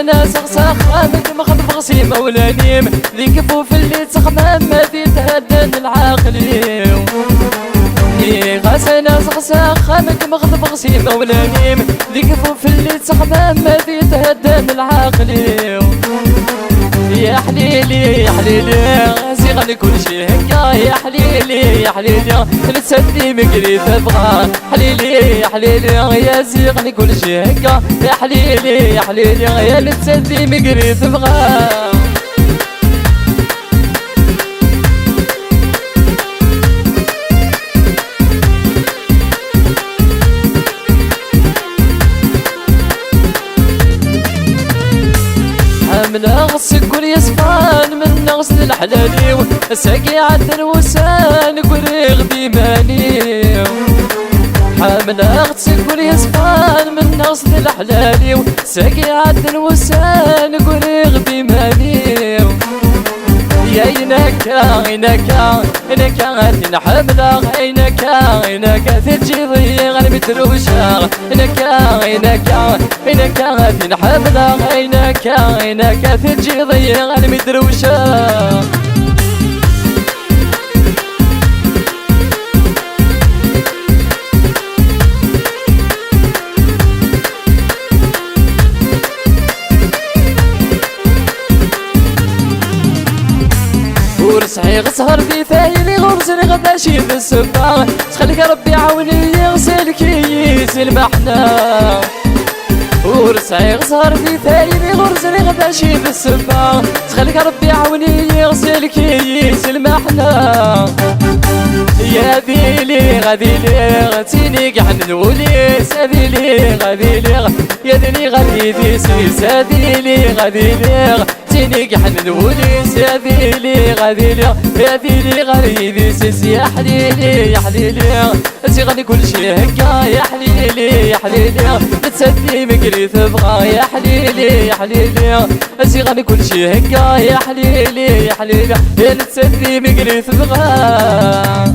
غاسانا سغساخ خامك مخطف غسي مولانيم ذي كفوف اللي تخمام ما ذي تهدن العاقلين غاسانا سغساخ خامك مخطف غسي مولانيم ذي كفوف اللي تخمام ما ذي تهدن العاقلين يا حليلي يا حليلي زيغني كل شي هكا يا حليلي يا حليلي نتسدي مقري تبغى حليلي يا حليلي يا زيغني كل شي هكا يا حليلي يا حليلي يا نتسدي مقري تبغى من غص كل يصفان من غص الحلالي ساقي عدن وسان كل غدي ماني من غص كل يصفان من غص الحلالي ساقي عدن وسان كل غدي ماني يا إنكا إنكا إنكا تنحملا إنكا إنكا تجي ضيغ المتروشة إنكا إنكا إنكا تنحملا إنكا إنكا تجي ضيغ المتروشة صحيح سهر في ثايلي غرزني غدا شي في السباع تخليك ربي عاوني يغسلك يسلم احنا ورصحيح سهر في ثايلي غرزني غدا شي في السباع تخليك ربي عاوني يغسلك يسلم احنا يا ذيلي غذيلي غتيني قحن الوليس ذيلي غذيلي يا ذيلي غذيلي سيس ذيلي غذيلي تيني قحن الوليس يا ذيلي غذيلي يا ذيلي غذيلي سيس يا حليلي يا حليلي زيغني كل شي هكا يا حليلي يا حليلي نتسدي مقري تبغى يا حليلي يا حليلي زيغني كل شي هكا يا حليلي يا حليلي نتسدي مقري تبغى